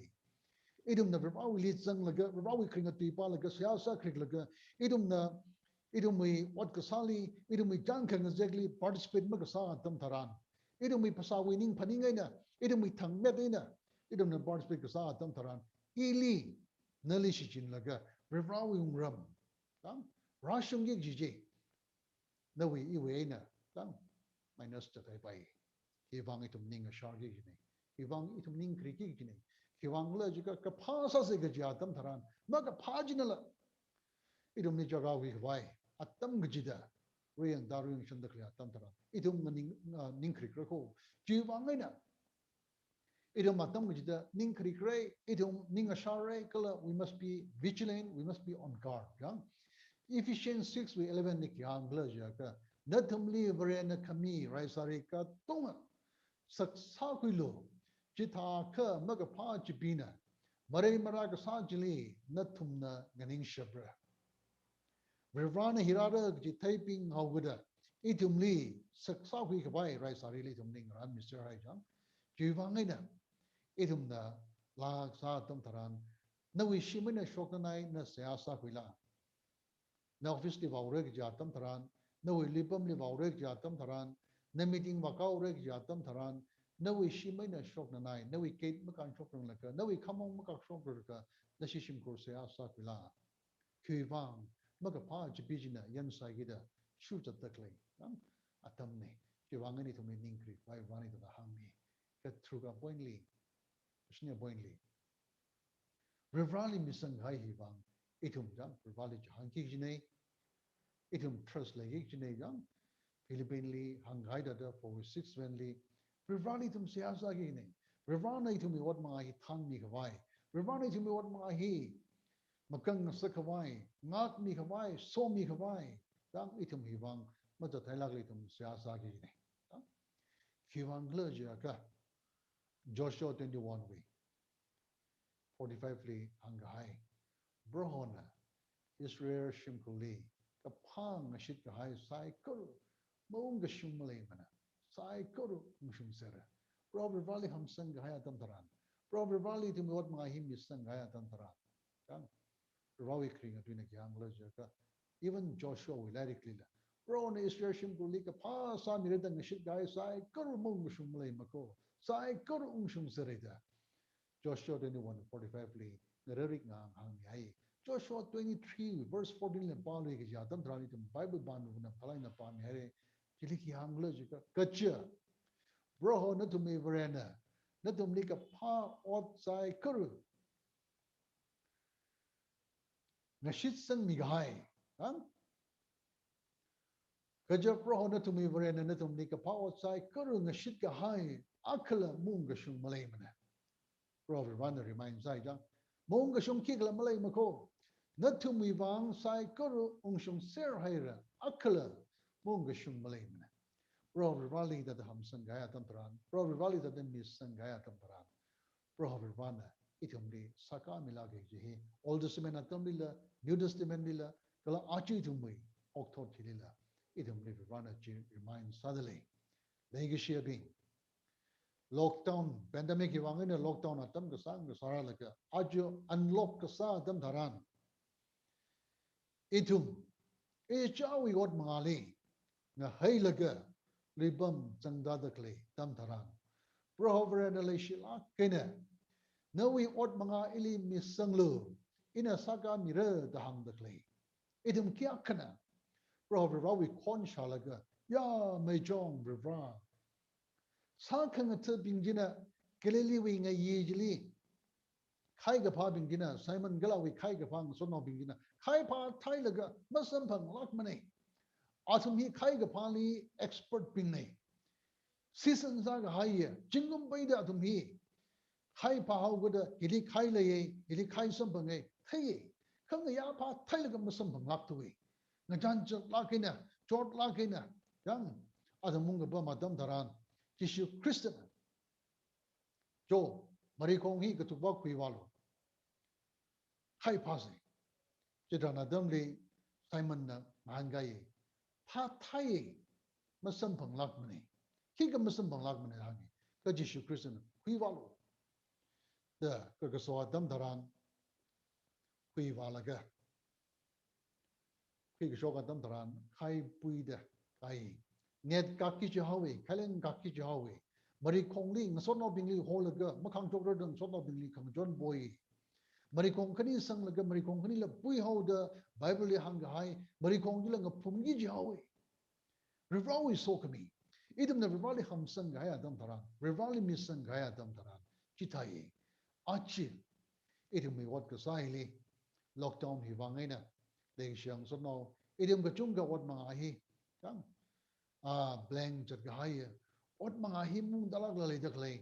idum na verbal li chang la ga verbal wi khring ti pa la ga sia sa khrik la ga idum mi what ka sali idum mi jang khang exactly participate ma ka sa tam tharan idum mi phasa wi ning phani ngai na idum mi thang me dei na idum na participate ka sa tam tharan ili nali shi chin la ga verbal wi ram tam ra shung gi ji ji na wi I wi na tam minus ta tai bai hy vọng itum ning a shar gi ne hy vọng itum ning kri gi ne hy vọng la ji ka pha sa se ga ja tam tharan ma ka pha ji na la itum ni jaga wi vai atam gi ji da riang da riang shan da kya tam tharan itum ning kri kra ko ji vọng ngai na itum atam gi ji da ning kri krai itum ning a shar rai kala we must be vigilant we must be on guard yeah? Ephesians 6 we 11 ni kyang la ja ka nathumli varena khami rai sari ka tonga saksa kuilo chitha kha maga pha chibina marai mara ka sa jili nathumna ganing shabra virvana hirara ji typing hawgada itumli saksa kui ka bai rai sari li tumning ran Mr. Hai jang jiwangai na itumna la sa tum tharan na wi shimina shoknai na sa sa kuila na office li wawre ki jatam tharan na wi lipam li wawre ki jatam tharan na meeting wakau re ki jatam tharan na wi shimai na shok na nai na wi kate makan shok rang laka na wi khamong makak shok raka na shishim kor se asa kwila khui wang maka pha jibiji na yan sai gida shu chat takle atam ne ki wang ni thumi ning kri vai wani da hang ni ka thru ka pointly shne pointly revrali misang hai hi wang itum jang revrali jang ki jine itum trust le yik jine jang Philippine li hangai da for 6 when li revrali tum sia sa gi ne revrali tum what ma hi thang ni khawai revrali tum what ma hi makang sa khawai ngak ni khawai so mi khawai dang itum hi wang ma ta thai lak li tum sia sa gi ne ki wang le ja ka Joshua 21 we 45 li hangai brohona Israel shimkuli ka phang shit ka hai sai kul mong ga shum malay mana sai kul mushum sera prob valley ham sang ga tam taran prob valley tu wat ma him mi sang ga tam taran kan rawi kring tu ne kyang la ja ka even Joshua we lyrically la bro ne Israel shimkuli ka pha sa mi da shit ga sai kul mong shum malay mako sai kul shum sera da Joshua 21:45 li ngararik nga hang yai Joshua 23 verse 14 le pa le ga tam trani tum Bible ban na phalai na pa mi hare chili ki hang le ji ka kacha bro ho na tum me verena na tum ni ka pha outside kuru na shit sang mi gai han kaja bro ho na tum me verena na tum ni ka pha outside kuru na shit ka hai akla mung ga shung malai mana bro verena reminds ai jang mong ga shung ki la malai ma ko na tum mi wang sai kuru ung shung ser haira akla mong ga shung malai mana bro verena da ham sang ga tam tran bro verena da mi sang ga tam tran bro verena itum di saka mila ge ji old testament atam lila new testament lila kala achi tumui okthot thilila itum di verena ji remind sadale legi shaping lockdown pandemic ki wangin lockdown atam ka sang ka sara laka ajo unlock ka sa atam dharan itum e chawi got mangali na hai laga libam changda dakle tam dharan proverna le shila kena na wi ot manga ili misanglu ina saka mira da hang dakle itum kya kana proverna wi kon shalaga ya mai jong bra sakang at bingjina keleli wi nga yijli khai ga pha bingjina Simon galawi khai ga phang so no bingjina khai pha thai laga masam phang lak mane atum hi khai ga pha li expert ping nei season sa ga hai jingum bai da atum hi khai pha hau ga da hili khai le hili khai sam phang ei thai khang ya pha thai laga masam phang lak tu wi nga jan chot la kina chot la kina yang atum mung ga ba madam dharan Kishu Christian cho mari kong hi ka tu ba khui wa lo khai pa se che da na dam le Simon na man ga ye pa thai ma sam phang lak mane hi ka ma sam phang lak mane ha ni ka Jesus Christ na khui wa lo da ka so dam daran khui wa la ga khui ka so ka dam daran khai pui da kai net ka ki che hawe khalen ka ki che hawe mari kong li ngasot no bing li hol ga ma khang tok ro sot no bing li khang jon boy mari kong khani sang la ga mari kong khani la pui ho da bible li hang ga hai mari kong ji la nga phum gi ji hawe rivali so kami idum na rivali ham sang ga ya dam daran rivali mi sang ga ya dam daran chi thai achi idum mi wat ka sai li lockdown hi wangai na deng siang sot no idum ga chung ga wat ma hi chang blank chật cái hay ốt mga hi mung dalak la ledak lay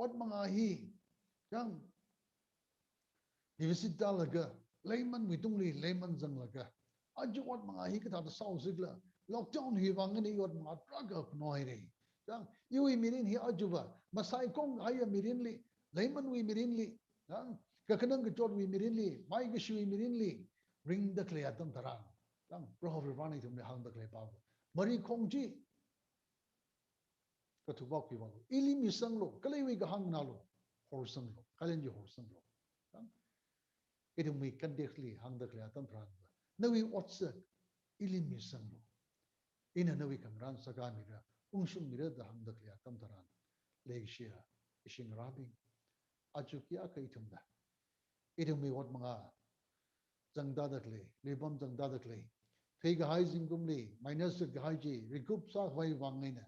ốt mga hi chang divisit dalaga layman witung li layman zang laga aju ốt mga hi kita sau sigla lockdown hi wangan ni ốt mga traga noi re chang yui mirin hi aju ba masai kong hay mirin li layman wi mirin li chang ka kanang ka chot wi mirin li mai ka shui mirin li ring dak le atam tarang chang roh rivani tum le hang dak le pa mari kong ji ka tu bak pi wa ili mi sang lo ka le wi ga hang na lo hor sang lo ka len ji hor sang lo it mi kan dek li hang dak le atam pran na wi otsa ili mi sang lo ina na wi kan ran sa ga mi ra ung shung mi ra da hang dak le atam taran le shia ishing rabing aju ki a kai thum da it mi wat manga jang da dak le bom jang da dak le thei ga hai jing kum le minus ga hai ji recoup sa vai wang ngai na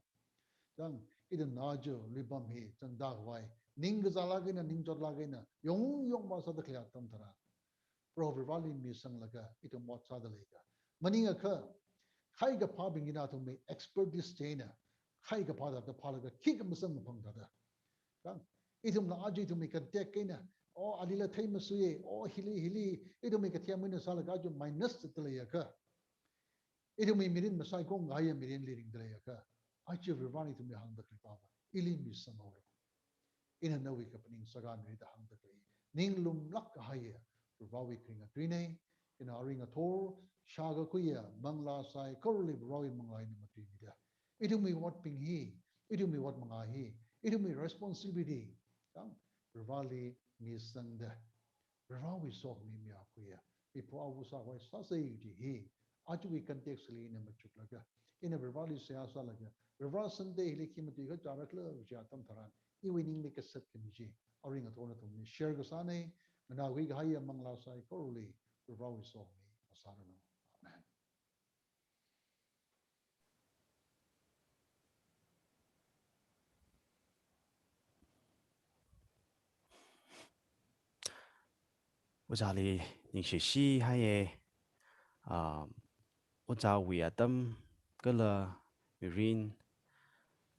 jang idem najo libam hi chanda hwai ning ga zala ga na ning jot la ga na yong ma sa da khya tam thara pro vali mi sang la ga idem mot sa da le ga mani nga kha khai ga pha bing ina to me expert this chaina khai ga pha da pha la ga ki ga masang phang da jang idem na aji to me ka tek ke na o alila thai ma su ye o hili idem me ka thiam me na sa la ga jo minus ta le ya ka idem me mirin masai ko ga ya mirin le ring da le ya ka achi rivani to me hang da kli pa ili mi samor ina no wi kapaning saga mi da hang da kli ning lum lak ka haye rivawi kringa trine ina ringa thor shaga kuya mangla sai korli rawi mangai ni mati mi da idu mi what ping hi idu mi what manga hi idu mi responsibility tang rivali mi sang da rivawi sok mi mi akuya ipo awu sa wai sa sei ji hi achi wi context li ina machuk laga ina rivali siyasa laga Rival Sunday hili kimati ka jarak la jatam tharan iwining ni kasat kimji aring atona tumni share ga sane mana wi ga haya mangla sai koruli rival wi so mi asana no amen Ujali ning shi hai ye ujawi atam kala mirin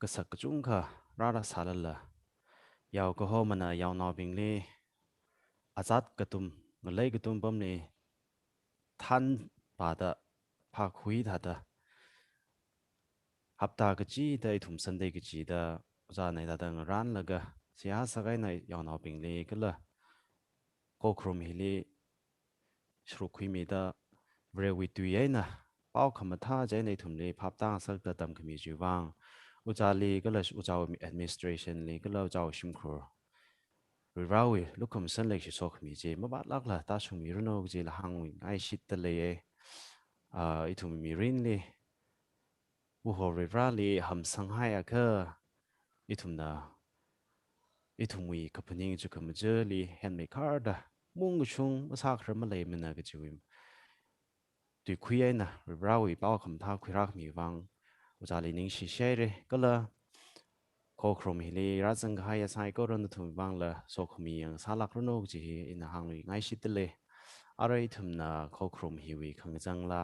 kasak chung kha rara salala yaw ko ho mana yaw na bingle azat katum ngalai katum bam ne than pa da pha khui da da hapta ka chi da thum sunday ka chi da za nai da da ran laga sia sa gai nai yaw na bingle kala ko khrum hili shru khui mi da vre wi tu ye na pau khama tha jai nei thum le phap ta sak da tam khmi ju wang ujali kala ujaw administration le kala ujaw shim khur Rivawi lukum san lek shi sok mi je ma ba lak la ta shung mi runo je la hang wing ai shit ta le e itu mi rin le bu ho rivali ham sang hai a ka itum na itum wi kapaning ju kam je li hen me kar da mung chung ma sa khra ma le me na ga ju wim tu khui ai na rivawi ba kham tha khui rak mi wang ujali ning shi shere kala ko krom hi le ra chang ha ya sai ko ron thu bang la so khmi yang sa lak ron ok ji in hang wi ngai shi te le arai thum na ko krom hi wi khang chang la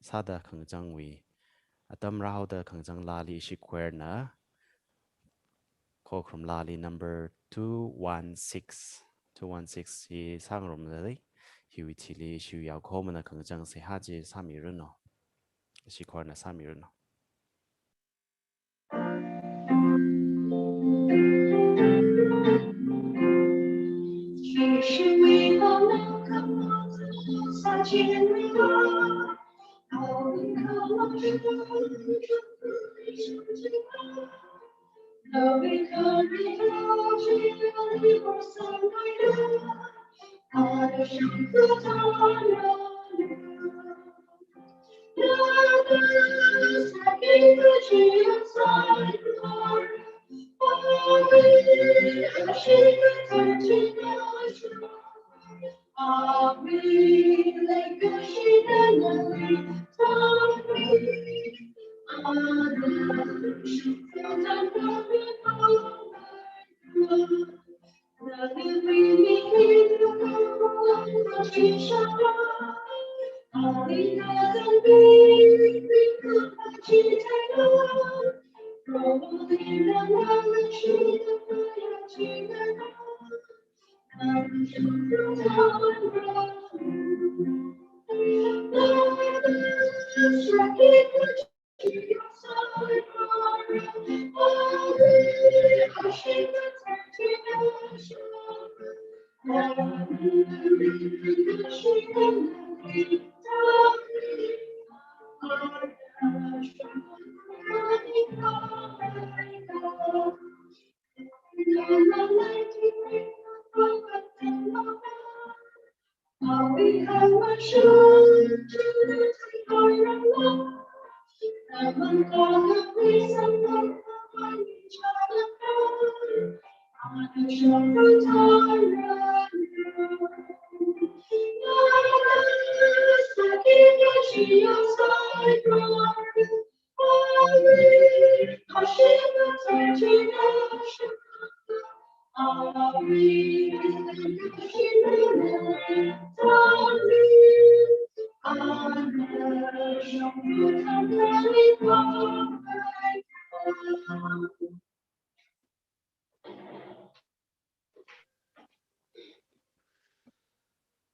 sa da khang chang wi atam ra ho da khang chang la li shi square na ko krom la li number 216 hi sang rom la le hi wi ti li shu ya ko ma na khang chang se ha ji sa mi ron no shi ko na sa mi ron no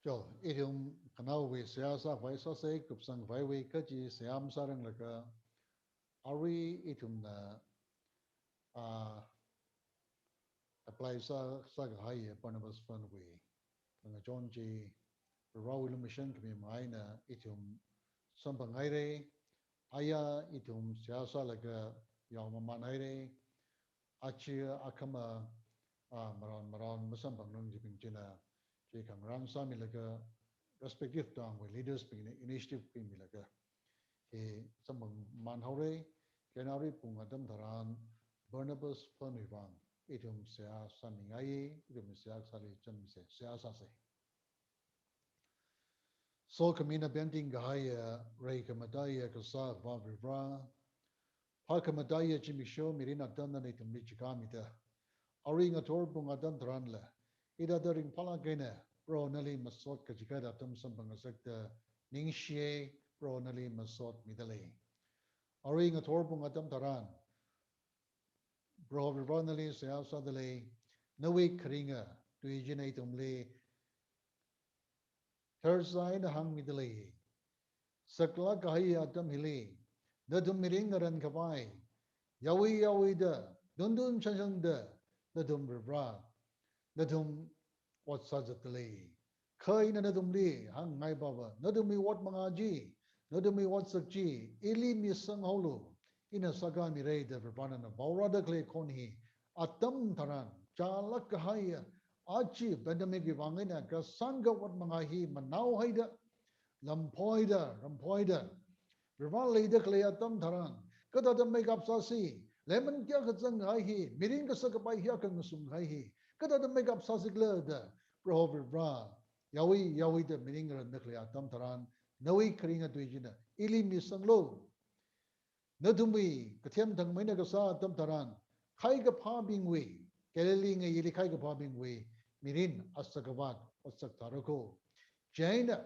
cho idiom kanau we siasa vai so se kupsang vai we ka ji siam sarang la ka ari idiom na apply sa ga hai panabas fan we nga chon ji rawil mission ke mai na idiom sambang hai re aya idiom siasa la ka yaw ma man hai re achi akama maran masambang nang ji ping china je kang ram sa mi la ka respective tang we leaders ping initiative ping mi la ka ke sambang man hau re kenari pung adam dharan Barnabas Panivang idiom sia saningai idiom sia sali chan se sia sa se so kamina bending gaya ray kamadaya ka sa va vivra ha kamadaya chimisho mirina danna ne tum michikami ta aringa tor pung adam dharan la ida daring pala gena pro nali masot ka jikada tum sambang sakta ningshe pro nali masot midale aringa tor pung adam dharan bro vivanali sa sadale nawi kringa tuijinai tumle thursday na hang midale sakla kahi atam hili nadum miringaran kapai yawi da dundun chansang da nadum bra nadum wat sajatale khai na nadum li hang ngai baba nadum mi wat mangaji nadum mi wat sakji ili mi sang holu ina saga mi rei da verbana na baurada kle konhi atam tharan chalak haya achi pandemic wangena ka sanga wat mangahi manau haida rampoida verbal leader kle atam tharan kada da make up sasi lemon kya ka chang hai hi miring ka sak pai hya ka sum hai hi kada da make up sasi kle da pro verbra yawi da miring ran da kle atam tharan nawi kringa tuijina ili mi sanglo nadumi kathiam thang maina ka sa tam taran khai ka pha bing we keleli nge yili khai ka pha bing we mirin asakavat asak tarako jaina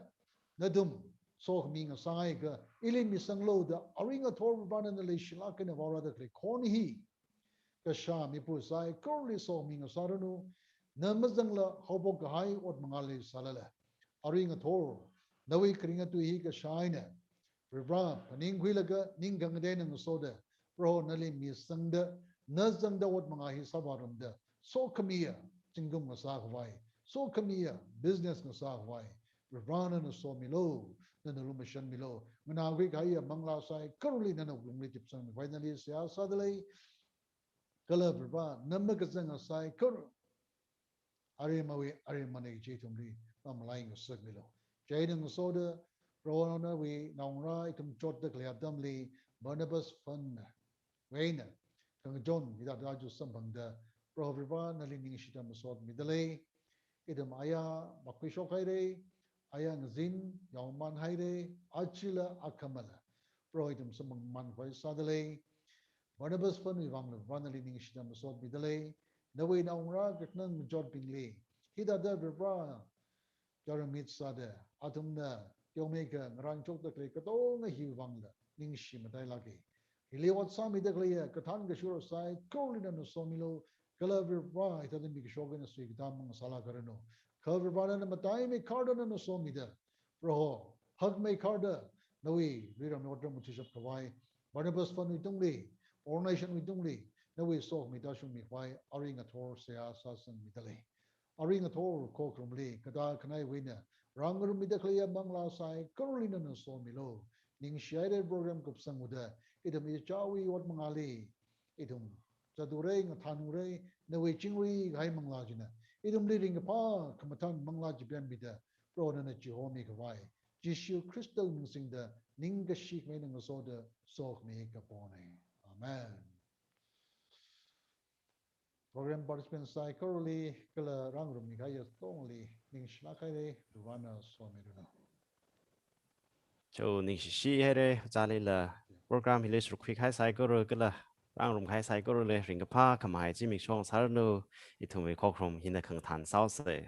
nadum so mi nga sai ka ili mi sanglo da aringa thor bana na le shila ka na wara da kle kon hi ka sha mi pu sai korli so mi nga saranu namazang la hobok hai ot mangale salala aringa thor nawi kringa tu hi ka shaina Ribra, paning huilaga, ningang de nang soda, pro nali mi sangda, nazangda wat mangahi sabaramda, so kamiya, chingum nga sakwai, so kamiya, business nga sakwai, Rana no so milo, then the Lumission Milo. When I wake I Mangla Sai, currently none of them Egyptian, finally Sia Sadly, Color Brava, Namakazan Sai, Cur Arimawi, Arimani Jitumli, I'm lying a circular. Jaden soda, Rona, we now right, Jot the Cleadamli, Barnabas Fun, Wayne, John, without Raju Sampanga, Proviva, Nalini Shitam Sort Midale, Idam Aya, Bakwisho Haide, Ayang Zin, Yauman Haide, Achila Akamala, Proidum Samang Manquai Sadale, Barnabas Fun, Ivang, Vanalini Shitam Sort Midale, Naway Naura, Gatnan Jot Bingley, Hida Devra, Jaramit Sade, Atumna, Yomeka, Ranchok the Klekato, Hivangla, Ningshi Matailaki. Iliwat Sami the Clear, Katanga Shuro side, Colin and Somilo, Calaver Bright, and the Big Shogun, Sweet Damon Salacarino. Cover Baran and Matime, Cardan and Somida. Roho, Hug me Carda, Noe, Viram Nordrum Mutisha Kawai, Barnabas Fun with Dungli, Ornation with Dungli, Noe saw me dashing me why, Aring at Tor, Sea, Sassan, Midale. Aring at Tor, Cokrumli, Kada Kanai winner, Rangur Midaclea Bangla side, Carolina and Somilo, Ning Shaded program of Sanguda. Itum is Jawi what Mangali, Itum, Zadure, Tanure, Nawe Chingri, Gai Manglajina, Itum leading a pa, Kamatan Manglaj Bambida, Broaden at Jehomi Kawai, Jishu Crystal Musing the Ninga Sheik meaning a soda, soak me capone. Amen. Program participants currently Kala Rangrum Mikaya Stonely, Ning Shlakare, Duvana Swamiduna. Cho ninh sĩ hay đấy, cho nên là program thì lấy số quick hai cycle rồi cái là đang dùng hai cycle rồi ring cái pa, cầm hai chỉ mình xong sáng nữa, ít thôi mình có không hiện tại khẩn thản sao sẽ